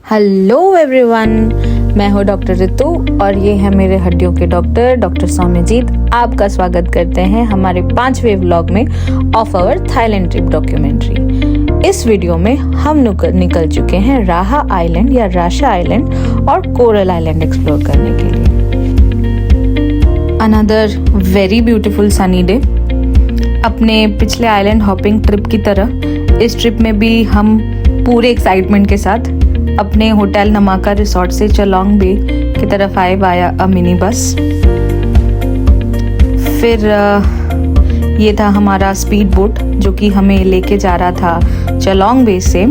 Hello everyone, मैं हूँ doctor Ritu और ये है मेरे हड्डियों के डॉक्टर सौम्यजीत। आपका स्वागत करते हैं हमारे 5वें व्लॉग में of our Thailand trip documentary. इस वीडियो में हम निकल चुके हैं राहा आइलैंड या राशा आइलैंड और कोरल आइलैंड एक्सप्लोर करने के लिए। Another very beautiful sunny day. अपने पिछले आइलैंड हॉपिंग ट्रिप की तरह इस ट्रिप में भी हम पूरे एक्साइटमेंट के साथ अपने होटल नमाका रिसोर्ट से चलोंग बे की तरफ आए वाया अ मिनी बस। फिर ये था हमारा स्पीड बोट जो कि हमें लेके जा रहा था चलोंग बे से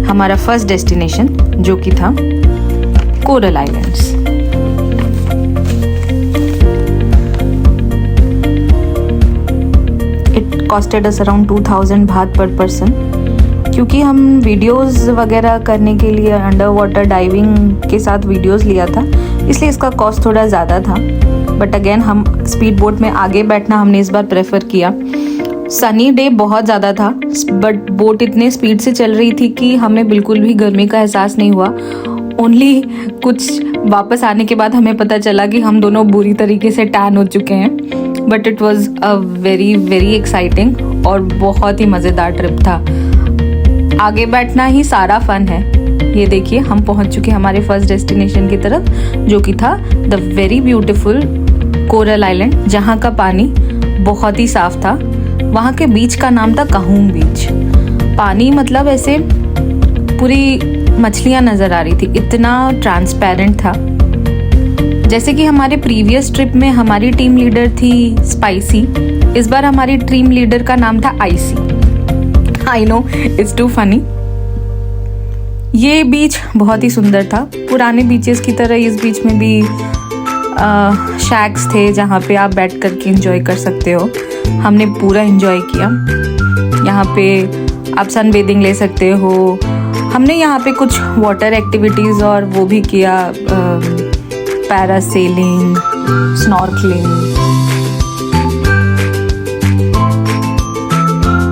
हमारा फर्स्ट डेस्टिनेशन जो कि था coral islands. It costed us around 2000 बात पर पर्सन। क्योंकि हम वीडियोस वगैरह करने के लिए अंडर वाटर डाइविंग के साथ वीडियोस लिया था, इसलिए इसका कॉस्ट थोड़ा ज़्यादा था। बट अगेन हम स्पीड बोट में आगे बैठना हमने इस बार प्रेफर किया। सनी डे बहुत ज़्यादा था बट बोट इतने स्पीड से चल रही थी कि हमें बिल्कुल भी गर्मी का एहसास नहीं हुआ। ओनली कुछ वापस आने के बाद हमें पता चला कि हम दोनों बुरी तरीके से टैन हो चुके हैं। But it was a very very exciting और बहुत ही मज़ेदार ट्रिप था। आगे बैठना ही सारा फन है। ये देखिए हम पहुंच चुके हमारे फर्स्ट डेस्टिनेशन की तरफ जो कि था the very beautiful coral island, जहाँ का पानी बहुत ही साफ था। वहाँ के बीच का नाम था काहूम बीच। पानी मतलब ऐसे पूरी मछलियाँ नज़र आ रही थी, इतना ट्रांसपेरेंट था। जैसे कि हमारे प्रीवियस ट्रिप में हमारी टीम लीडर थी स्पाइसी, इस बार हमारी टीम लीडर का नाम था IC. I know it's to funny. ये बीच बहुत ही सुंदर था। पुराने बीचेस की तरह इस बीच में भी शैक्स थे जहाँ पे आप बैठ कर के एंजॉय कर सकते हो। हमने पूरा एंजॉय किया। यहाँ पे आप सन बेदिंग ले सकते हो। हमने यहाँ पे कुछ वाटर एक्टिविटीज़ और वो भी किया, parasailing, snorkelling.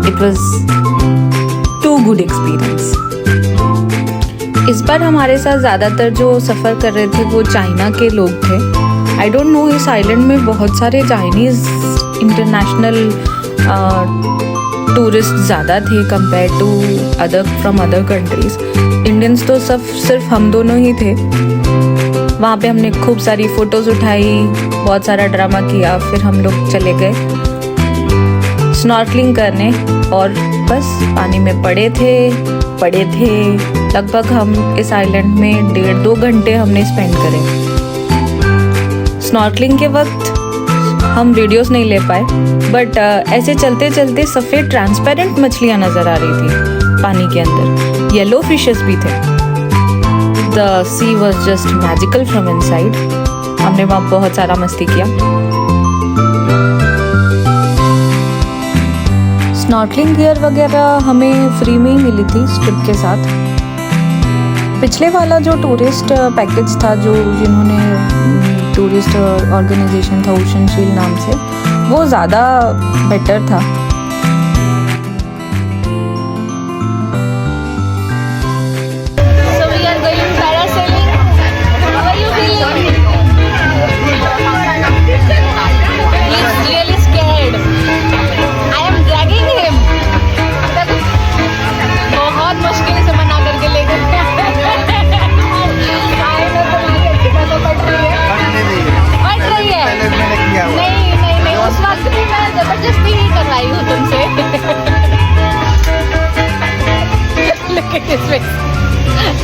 It was good experience. इस बार हमारे साथ ज़्यादातर जो सफ़र कर रहे थे वो चाइना के लोग थे। आई डोंट नो, इस आइलैंड में बहुत सारे चाइनीज़ इंटरनेशनल टूरिस्ट ज़्यादा थे compare to from other countries. Indians तो सिर्फ हम दोनों ही थे। वहाँ पे हमने खूब सारी फ़ोटोज़ उठाई, बहुत सारा ड्रामा किया। फिर हम लोग चले गए स्नॉर्कलिंग करने और बस पानी में पड़े थे। लगभग हम इस आइलैंड में 1.5-2 घंटे हमने स्पेंड करे। स्नॉर्कलिंग के वक्त हम वीडियोस नहीं ले पाए बट ऐसे चलते चलते सफ़ेद ट्रांसपेरेंट मछलियाँ नज़र आ रही थी पानी के अंदर। येलो फिशेस भी थे। The sea was just magical from inside. हमने वहाँ बहुत सारा मस्ती किया। स्नॉर्कलिंग गियर वगैरह हमें फ्री में ही मिली थी ट्रिप के साथ। पिछले वाला जो टूरिस्ट पैकेज था, जिन्होंने टूरिस्ट ऑर्गेनाइजेशन था ओशन शील्ड नाम से, वो ज़्यादा बेटर था।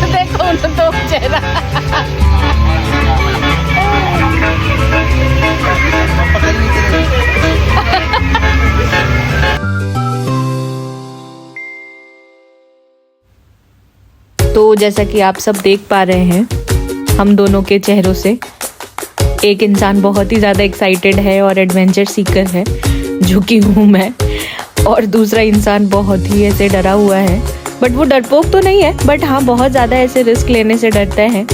देखो तो चेहरा। तो जैसा कि आप सब देख पा रहे हैं हम दोनों के चेहरों से, एक इंसान बहुत ही ज़्यादा एक्साइटेड है और एडवेंचर सीकर है जो कि हूँ मैं, और दूसरा इंसान बहुत ही ऐसे डरा हुआ है। बट वो डरपोक तो नहीं है, बट हाँ बहुत ज़्यादा ऐसे रिस्क लेने से डरते हैं।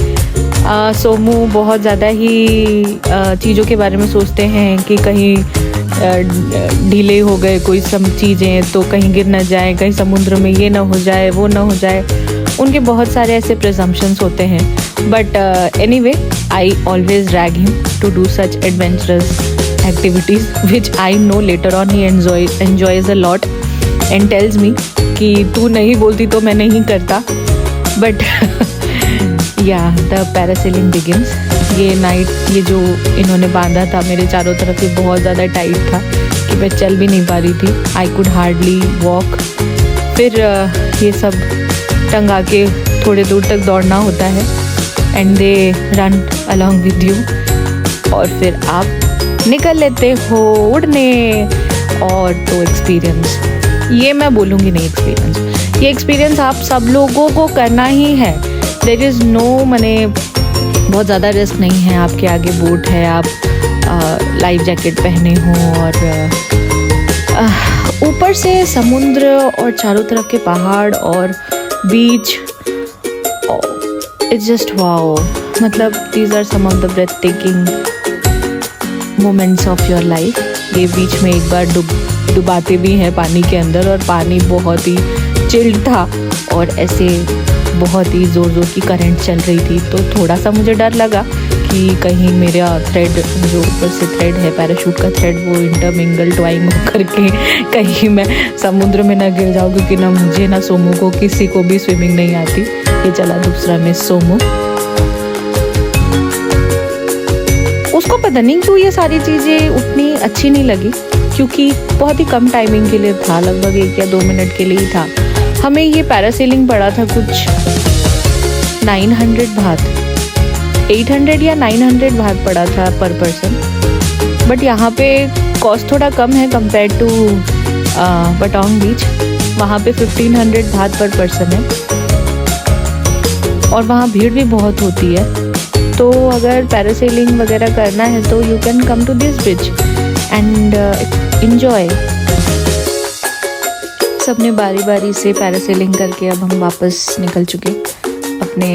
सोमू बहुत ज़्यादा ही चीज़ों के बारे में सोचते हैं कि कहीं ढीले हो गए कोई सब चीज़ें तो कहीं गिर ना जाए, कहीं समुद्र में ये ना हो जाए वो ना हो जाए। उनके बहुत सारे ऐसे प्रिजम्पशंस होते हैं, but anyway I always drag him to do such adventurous activities which I know later on he enjoys a lot and tells me कि तू नहीं बोलती तो मैं नहीं करता। बट या द पैरासेलिंग बिगिंस। ये नाइट, ये जो इन्होंने बांधा था मेरे चारों तरफ, ये बहुत ज़्यादा टाइट था कि मैं चल भी नहीं पा रही थी। I could hardly walk. फिर ये सब टंगा के थोड़े दूर तक दौड़ना होता है and they run along with you, और फिर आप निकल लेते हो उड़ने। और तो एक्सपीरियंस, ये मैं बोलूँगी नहीं एक्सपीरियंस, ये एक्सपीरियंस आप सब लोगों को करना ही है। देयर इज़ नो, मैंने बहुत ज़्यादा रिस्क नहीं है। आपके आगे बोट है, आप लाइफ जैकेट पहने हो और ऊपर से समुद्र और चारों तरफ के पहाड़ और बीच, इट्स जस्ट वाओ। मतलब these are some of the breathtaking moments of your life. ये बीच में एक बार डुबाते भी हैं पानी के अंदर, और पानी बहुत ही चिल्ड था और ऐसे बहुत ही ज़ोर ज़ोर की करंट चल रही थी। तो थोड़ा सा मुझे डर लगा कि कहीं मेरा थ्रेड, जो ऊपर से थ्रेड है पैराशूट का थ्रेड, वो इंटरमिंगल ट्वाइंग करके कहीं मैं समुद्र में ना गिर जाऊँ, क्योंकि ना मुझे ना सोमो को, किसी को भी स्विमिंग नहीं आती। ये चला दूसरा मिस सोमो। उसको पता नहीं क्यों ये सारी चीज़ें उतनी अच्छी नहीं लगी, क्योंकि बहुत ही कम टाइमिंग के लिए था, लगभग 1 या 2 मिनट के लिए ही था। हमें ये पैरासेलिंग पड़ा था कुछ 900 बात, 800 या 900 बात पड़ा था पर पर्सन। बट यहाँ पे कॉस्ट थोड़ा कम है कंपेयर टू पटोंग बीच। वहाँ पे 1500 बात पर पर्सन है, और वहाँ भीड़ भी बहुत होती है। तो अगर पैरासेलिंग वगैरह करना है तो you can come to this beach and enjoy. सबने बारी बारी से पैरासेलिंग करके अब हम वापस निकल चुके अपने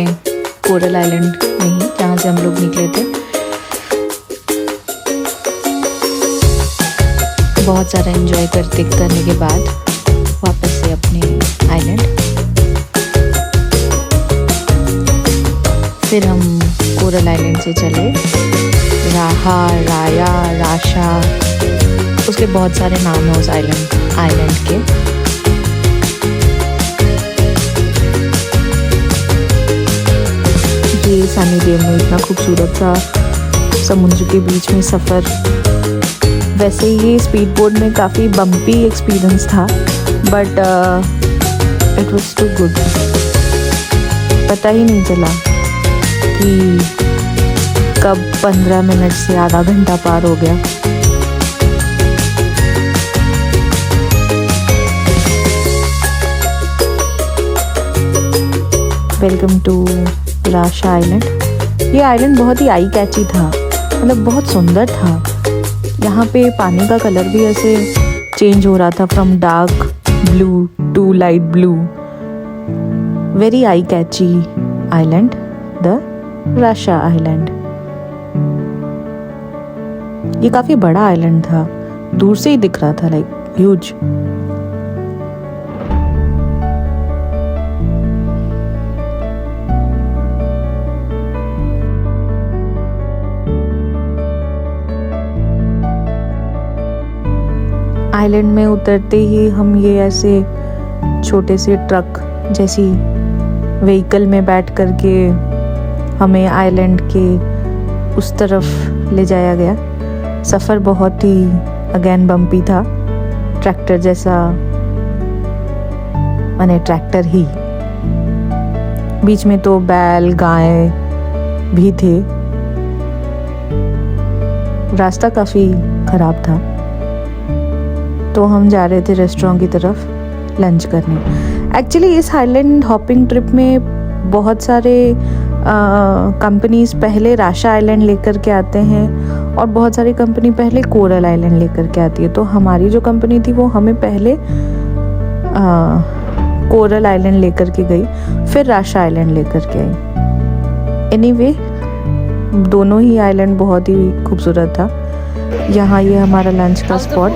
कोरल आइलैंड में ही, जहाँ से हम लोग निकले थे। बहुत सारा एंजॉय करने के बाद वापस से अपने आइलैंड। फिर हम कोरल आइलैंड से चले राहा, राया, राशा, उसके बहुत सारे नाम हैं उस आइलैंड के। ये सनी डे में इतना खूबसूरत सा समुद्र के बीच में सफ़र। वैसे ये स्पीड बोट में काफ़ी बम्पी एक्सपीरियंस था, but it was too good. पता ही नहीं चला कि कब 15 मिनट से आधा घंटा पार हो गया। Welcome to Racha island. ये आइलैंड बहुत ही आई कैची था, मतलब बहुत सुंदर था। यहाँ पे पानी का कलर भी ऐसे चेंज हो रहा था, from dark blue to light blue. Very eye catchy island, the Racha island. ये काफ़ी बड़ा आइलैंड था, दूर से ही दिख रहा था, लाइक ह्यूज। आइलैंड में उतरते ही हम ये ऐसे छोटे से ट्रक जैसी व्हीकल में बैठ करके हमें आइलैंड के उस तरफ ले जाया गया। सफ़र बहुत ही अगेन बम्पी था, ट्रैक्टर जैसा, माने ट्रैक्टर ही। बीच में तो बैल गाय भी थे। रास्ता काफ़ी ख़राब था, तो हम जा रहे थे रेस्टोरेंट की तरफ लंच करने। एक्चुअली इस आइलैंड हॉपिंग ट्रिप में बहुत सारे कंपनीज पहले राशा आइलैंड लेकर के आते हैं और बहुत सारी कंपनी पहले कोरल आइलैंड लेकर के आती है। तो हमारी जो कंपनी थी वो हमें पहले कोरल आइलैंड लेकर के गई, फिर राशा आइलैंड लेकर के आई। एनीवे, दोनों ही आइलैंड बहुत ही खूबसूरत था। यहाँ ये हमारा लंच का स्पॉट।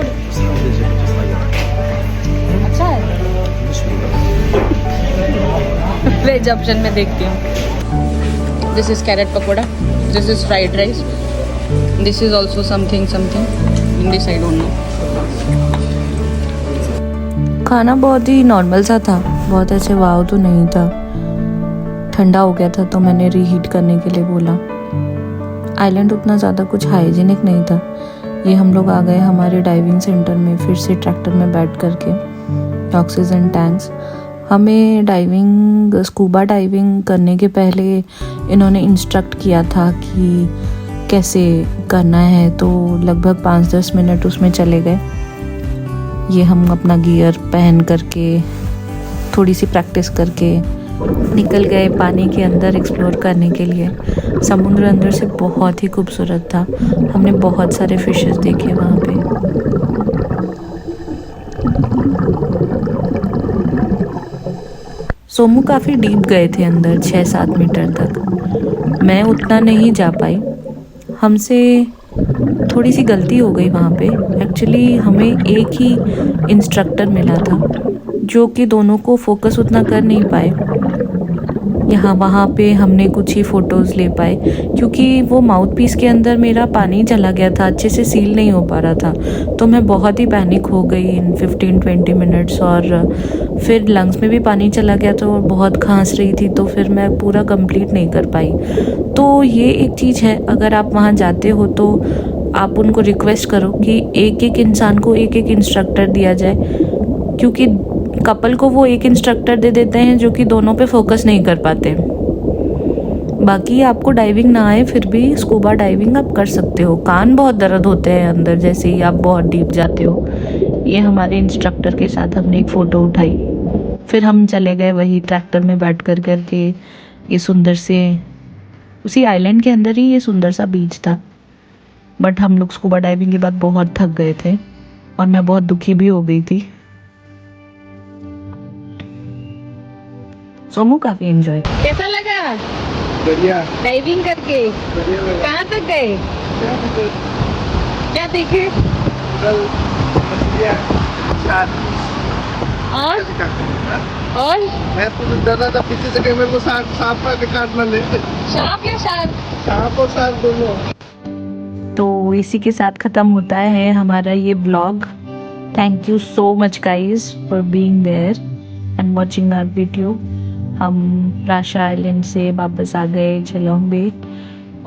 वेज ऑप्शन में देखती हूँ. This is carrot pakora, this is fried rice, this is also something something, this I don't know. खाना बहुत ही नॉर्मल सा था, बहुत ऐसे वाव तो नहीं था. ठंडा हो गया था तो मैंने रीहीट करने के लिए बोला. आइलैंड उतना ज़्यादा कुछ हाइजीनिक नहीं था. ये हम लोग आ गए हमारे डाइविंग सेंटर में फिर से ट्रैक्टर में बैठ करके. ऑक्सीजन टैंक्स, हमें डाइविंग स्कूबा डाइविंग करने के पहले इन्होंने इंस्ट्रक्ट किया था कि कैसे करना है, तो लगभग 5-10 मिनट उसमें चले गए. ये हम अपना गियर पहन करके थोड़ी सी प्रैक्टिस करके निकल गए पानी के अंदर एक्सप्लोर करने के लिए. समुद्र अंदर से बहुत ही खूबसूरत था. हमने बहुत सारे फिशेस देखे वहाँ पे. सोमू काफ़ी डीप गए थे अंदर, 6-7 मीटर तक. मैं उतना नहीं जा पाई. हमसे थोड़ी सी गलती हो गई वहाँ पे. एक्चुअली हमें एक ही इंस्ट्रक्टर मिला था जो कि दोनों को फोकस उतना कर नहीं पाए. यहाँ वहाँ पे हमने कुछ ही फ़ोटोज़ ले पाए क्योंकि वो माउथ पीस के अंदर मेरा पानी चला गया था, अच्छे से सील नहीं हो पा रहा था. तो मैं बहुत ही पैनिक हो गई इन 15-20 मिनट्स. और फिर लंग्स में भी पानी चला गया तो बहुत खांस रही थी, तो फिर मैं पूरा कंप्लीट नहीं कर पाई. तो ये एक चीज़ है, अगर आप वहाँ जाते हो तो आप उनको रिक्वेस्ट करो कि एक एक इंसान को एक एक इंस्ट्रक्टर दिया जाए, क्योंकि कपल को वो एक इंस्ट्रक्टर दे देते हैं जो कि दोनों पे फोकस नहीं कर पाते. बाकी आपको डाइविंग ना आए फिर भी स्कूबा डाइविंग आप कर सकते हो. कान बहुत दर्द होते हैं अंदर जैसे ही आप बहुत डीप जाते हो. ये हमारे इंस्ट्रक्टर के साथ हमने एक फ़ोटो उठाई. फिर हम चले गए वही ट्रैक्टर में बैठ कर के. ये सुंदर से उसी आइलैंड के अंदर ही ये सुंदर सा बीच था. बट हम लोग स्कूबा डाइविंग के बाद बहुत थक गए थे और मैं बहुत दुखी भी हो गई थी. सोमू काफी एंजॉय. कैसा लगा बढ़िया डाइविंग करके? बढ़िया लगा। कहाँ तक गए? क्या देखे? और मैं तो डर रहा था पीछे से कि मेरे को सांप का काट ना ले. सांप या शार्क? सांप और सांप दोनों. तो इसी के साथ ख़त्म होता है हमारा ये blog. Thank you so much guys for being there and watching our video. हम राशा आइलैंड से वापस आ गए चलोंग बे,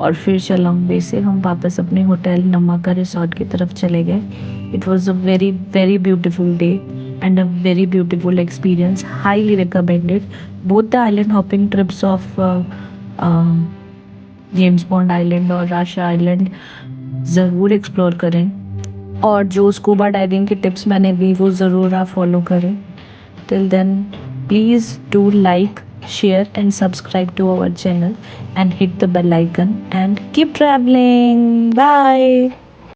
और फिर चलोंग बे से हम वापस अपने होटल नमाका रिसोर्ट की तरफ चले गए. It was a very very beautiful day and a very beautiful experience. Highly recommended both the island hopping trips of James bond island और राशा आइलैंड ज़रूर एक्सप्लोर करें. और जो स्कूबा डाइविंग की टिप्स मैंने दी वो ज़रूर आप फॉलो करें. Till then please do like, share and subscribe to our channel and hit the bell icon and keep traveling. Bye.